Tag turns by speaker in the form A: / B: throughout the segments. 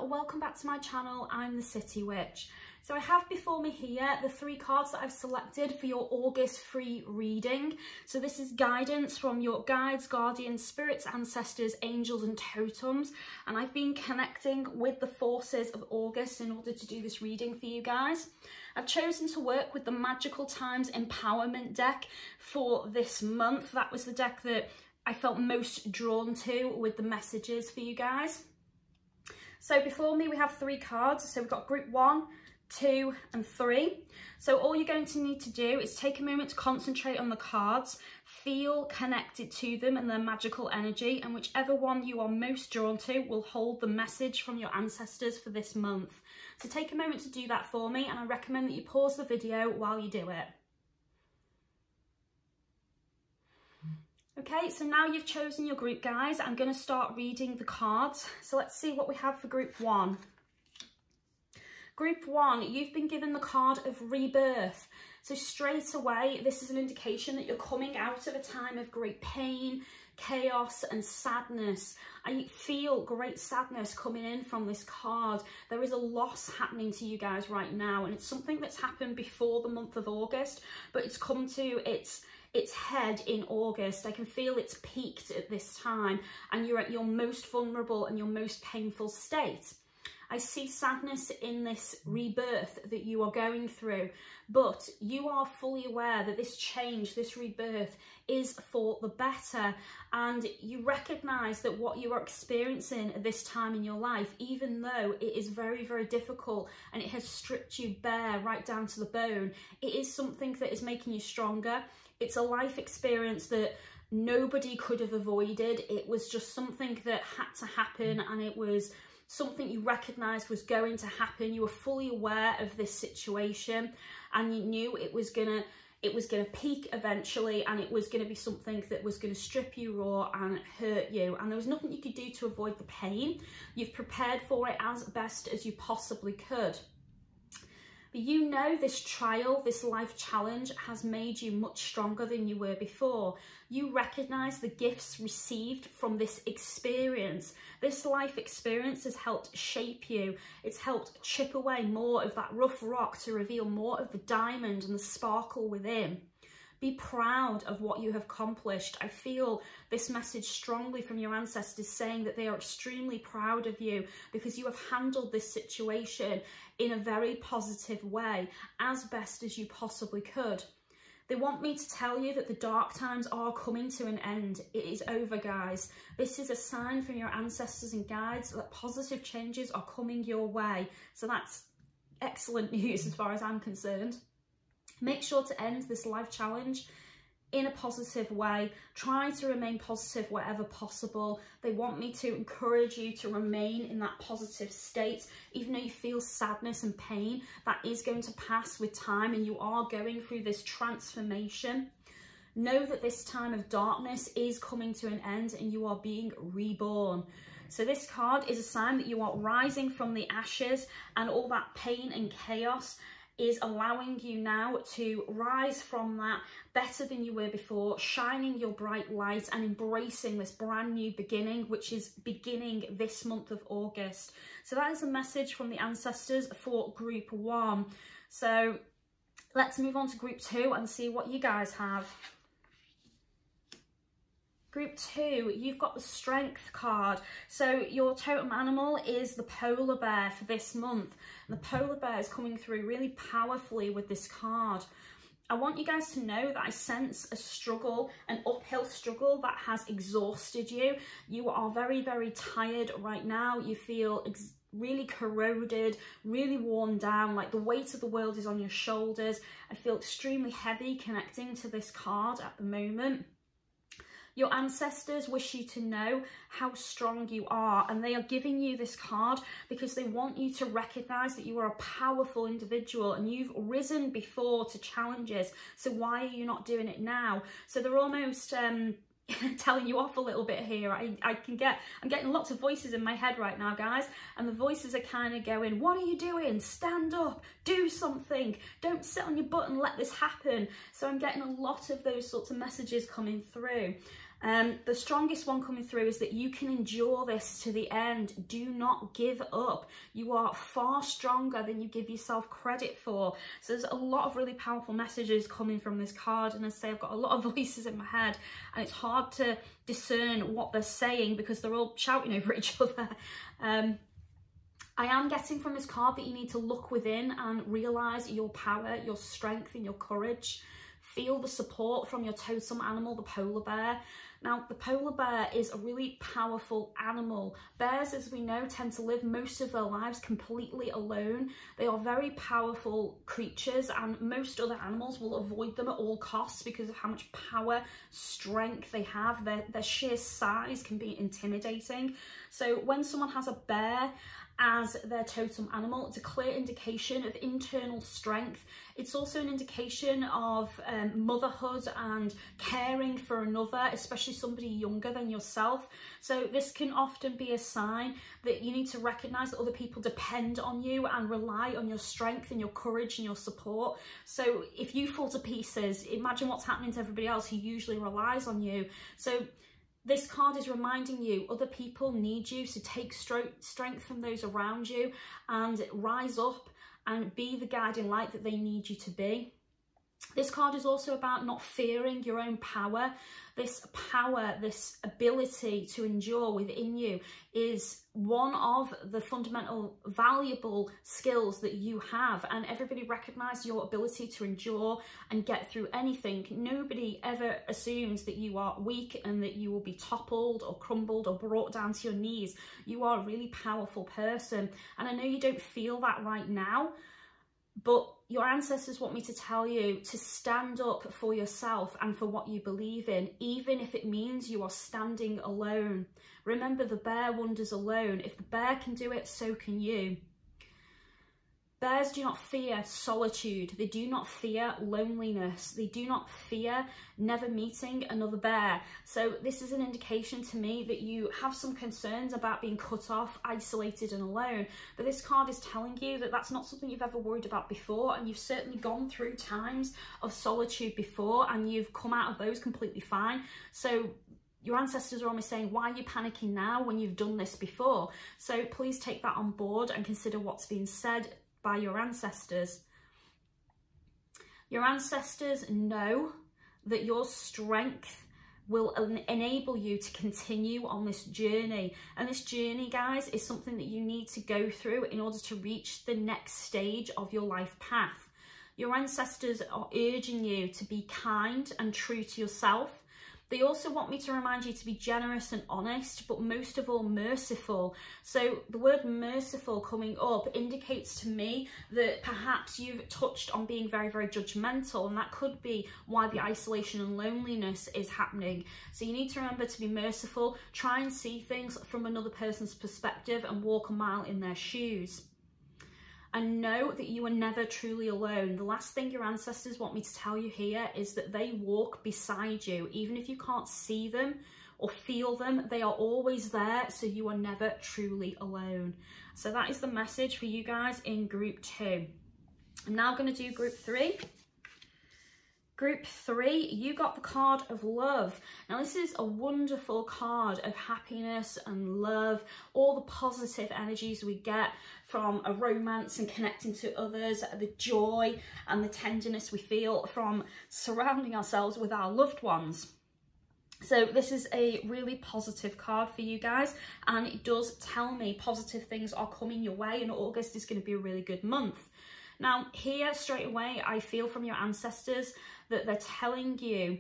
A: welcome back to my channel. I'm the City Witch. So I have before me here the 3 cards that I've selected for your August free reading. So this is guidance from your guides, guardians, spirits, ancestors, angels and totems. And I've been connecting with the forces of August in order to do this reading for you guys. I've chosen to work with the Magical Times Empowerment deck for this month. That was the deck that I felt most drawn to with the messages for you guys. So before me we have 3 cards. So we've got group 1, 2 and 3. So all you're going to need to do is take a moment to concentrate on the cards, feel connected to them and their magical energy, and whichever one you are most drawn to will hold the message from your ancestors for this month. So take a moment to do that for me, and I recommend that you pause the video while you do it. Okay, so now you've chosen your group, guys, I'm going to start reading the cards. So let's see what we have for group 1. Group 1, you've been given the card of rebirth. So straight away, this is an indication that you're coming out of a time of great pain, chaos and sadness. I feel great sadness coming in from this card. There is a loss happening to you guys right now, and it's something that's happened before the month of August, but it's come to its head in August. I can feel it's peaked at this time, and you're at your most vulnerable and your most painful state. I see sadness in this rebirth that you are going through, but you are fully aware that this change, this rebirth is for the better, and you recognise that what you are experiencing at this time in your life, even though it is very, very difficult and it has stripped you bare right down to the bone, it is something that is making you stronger. It's a life experience that nobody could have avoided. It was just something that had to happen, and it was something you recognised was going to happen. You were fully aware of this situation, and you knew it was gonna peak eventually, and it was gonna be something that was gonna strip you raw and hurt you, and there was nothing you could do to avoid the pain. You've prepared for it as best as you possibly could. But you know this trial, this life challenge has made you much stronger than you were before. You recognise the gifts received from this experience. This life experience has helped shape you. It's helped chip away more of that rough rock to reveal more of the diamond and the sparkle within. Be proud of what you have accomplished. I feel this message strongly from your ancestors saying that they are extremely proud of you because you have handled this situation in a very positive way, as best as you possibly could. They want me to tell you that the dark times are coming to an end. It is over, guys. This is a sign from your ancestors and guides that positive changes are coming your way. So that's excellent news as far as I'm concerned. Make sure to end this life challenge in a positive way. Try to remain positive wherever possible. They want me to encourage you to remain in that positive state. Even though you feel sadness and pain, that is going to pass with time, and you are going through this transformation. Know that this time of darkness is coming to an end and you are being reborn. So this card is a sign that you are rising from the ashes, and all that pain and chaos is allowing you now to rise from that better than you were before, shining your bright light and embracing this brand new beginning, which is beginning this month of August. So that is a message from the ancestors for group 1. So let's move on to group 2 and see what you guys have. Group 2, you've got the Strength card. So your totem animal is the polar bear for this month. And the polar bear is coming through really powerfully with this card. I want you guys to know that I sense a struggle, an uphill struggle that has exhausted you. You are very, very tired right now. You feel really corroded, really worn down, like the weight of the world is on your shoulders. I feel extremely heavy connecting to this card at the moment. Your ancestors wish you to know how strong you are, and they are giving you this card because they want you to recognise that you are a powerful individual and you've risen before to challenges. So why are you not doing it now? So they're almost telling you off a little bit here. I'm getting lots of voices in my head right now, guys, and the voices are kind of going, what are you doing? Stand up, do something, don't sit on your butt and let this happen. So I'm getting a lot of those sorts of messages coming through. The strongest one coming through is that you can endure this to the end. Do not give up. You are far stronger than you give yourself credit for. So there's a lot of really powerful messages coming from this card. And as I say, I've got a lot of voices in my head and it's hard to discern what they're saying because they're all shouting over each other. I am getting from this card that you need to look within and realise your power, your strength and your courage. Feel the support from your totem animal, the polar bear. Now, the polar bear is a really powerful animal. Bears, as we know, tend to live most of their lives completely alone. They are very powerful creatures and most other animals will avoid them at all costs because of how much power, strength they have. Their sheer size can be intimidating. So when someone has a bear as their totem animal, it's a clear indication of internal strength. It's also an indication of motherhood and caring for another, especially somebody younger than yourself. So this can often be a sign that you need to recognise that other people depend on you and rely on your strength and your courage and your support. So if you fall to pieces, imagine what's happening to everybody else who usually relies on you. So this card is reminding you other people need you, so take strength from those around you and rise up and be the guiding light that they need you to be. This card is also about not fearing your own power. This power, this ability to endure within you is one of the fundamental valuable skills that you have, and everybody recognises your ability to endure and get through anything. Nobody ever assumes that you are weak and that you will be toppled or crumbled or brought down to your knees. You are a really powerful person, and I know you don't feel that right now, but your ancestors want me to tell you to stand up for yourself and for what you believe in, even if it means you are standing alone. Remember, the bear wanders alone. If the bear can do it, so can you. Bears do not fear solitude. They do not fear loneliness. They do not fear never meeting another bear. So this is an indication to me that you have some concerns about being cut off, isolated and alone. But this card is telling you that that's not something you've ever worried about before. And you've certainly gone through times of solitude before and you've come out of those completely fine. So your ancestors are almost saying, why are you panicking now when you've done this before? So please take that on board and consider what's being said by your ancestors. Your ancestors know that your strength will enable you to continue on this journey. And this journey, guys, is something that you need to go through in order to reach the next stage of your life path. Your ancestors are urging you to be kind and true to yourself. They also want me to remind you to be generous and honest, but most of all, merciful. So the word merciful coming up indicates to me that perhaps you've touched on being very, very judgmental, and that could be why the isolation and loneliness is happening. So you need to remember to be merciful, try and see things from another person's perspective and walk a mile in their shoes. And know that you are never truly alone. The last thing your ancestors want me to tell you here is that they walk beside you. Even if you can't see them or feel them, they are always there, so you are never truly alone. So that is the message for you guys in group 2. I'm now going to do group 3. Group 3, you got the card of love. Now this is a wonderful card of happiness and love, all the positive energies we get from a romance and connecting to others, the joy and the tenderness we feel from surrounding ourselves with our loved ones. So this is a really positive card for you guys, and it does tell me positive things are coming your way, and August is going to be a really good month. Now here straight away I feel from your ancestors that they're telling you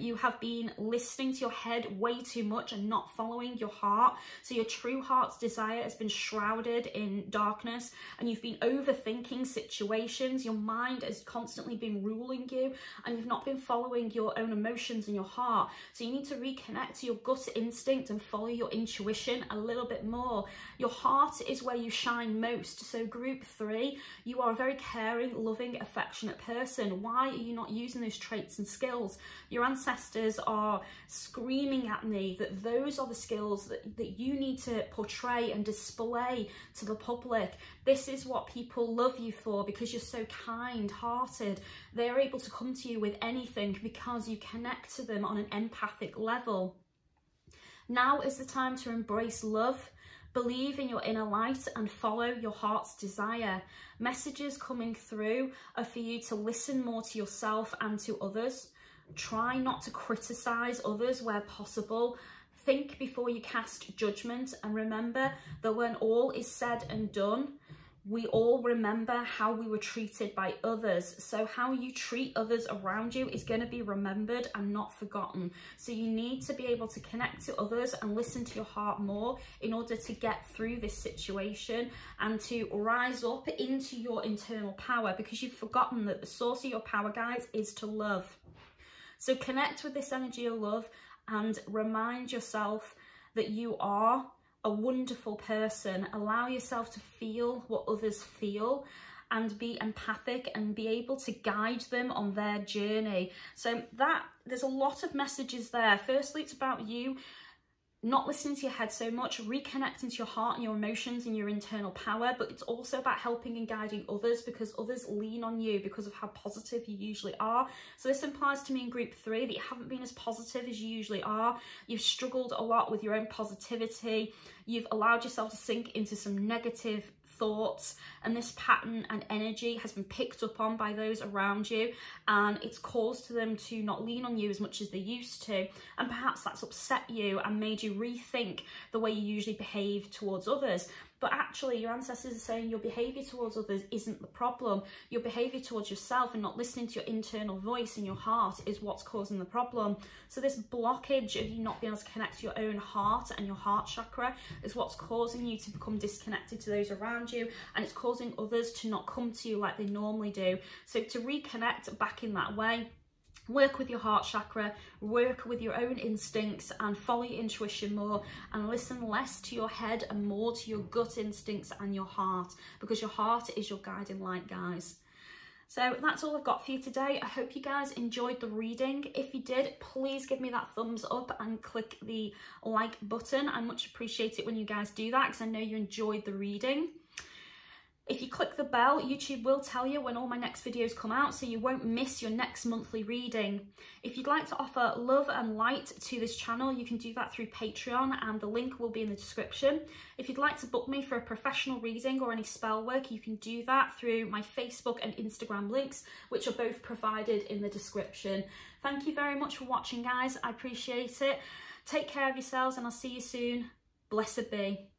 A: you have been listening to your head way too much and not following your heart. So your true heart's desire has been shrouded in darkness and you've been overthinking situations. Your mind has constantly been ruling you and you've not been following your own emotions and your heart. So you need to reconnect to your gut instinct and follow your intuition a little bit more. Your heart is where you shine most. So group 3, you are a very caring, loving, affectionate person. Why are you not using those traits and skills? Your ancestors are screaming at me that those are the skills that you need to portray and display to the public. This is what people love you for, because you're so kind-hearted. They're able to come to you with anything because you connect to them on an empathic level. Now is the time to embrace love. Believe in your inner light and follow your heart's desire. Messages coming through are for you to listen more to yourself and to others. Try not to criticize others where possible. Think before you cast judgment, and remember that when all is said and done, we all remember how we were treated by others. So how you treat others around you is going to be remembered and not forgotten. So you need to be able to connect to others and listen to your heart more in order to get through this situation and to rise up into your internal power, because you've forgotten that the source of your power, guys, is to love. So connect with this energy of love and remind yourself that you are a wonderful person. Allow yourself to feel what others feel and be empathic and be able to guide them on their journey. So there's a lot of messages there. Firstly, it's about you not listening to your head so much, reconnecting to your heart and your emotions and your internal power, but it's also about helping and guiding others, because others lean on you because of how positive you usually are. So this implies to me in group 3 that you haven't been as positive as you usually are. You've struggled a lot with your own positivity. You've allowed yourself to sink into some negative thoughts, and this pattern and energy has been picked up on by those around you, and it's caused them to not lean on you as much as they used to, and perhaps that's upset you and made you rethink the way you usually behave towards others. But actually your ancestors are saying your behaviour towards others isn't the problem. Your behaviour towards yourself and not listening to your internal voice and your heart is what's causing the problem. So this blockage of you not being able to connect to your own heart and your heart chakra is what's causing you to become disconnected to those around you, and it's causing others to not come to you like they normally do. So to reconnect back in that way, work with your heart chakra, work with your own instincts and follow your intuition more, and listen less to your head and more to your gut instincts and your heart, because your heart is your guiding light, guys. So that's all I've got for you today. I hope you guys enjoyed the reading. If you did, please give me that thumbs up and click the like button. I much appreciate it when you guys do that, because I know you enjoyed the reading. If you click the bell, YouTube will tell you when all my next videos come out, so you won't miss your next monthly reading. If you'd like to offer love and light to this channel, you can do that through Patreon, and the link will be in the description. If you'd like to book me for a professional reading or any spell work, you can do that through my Facebook and Instagram links, which are both provided in the description. Thank you very much for watching, guys. I appreciate it. Take care of yourselves, and I'll see you soon. Blessed be.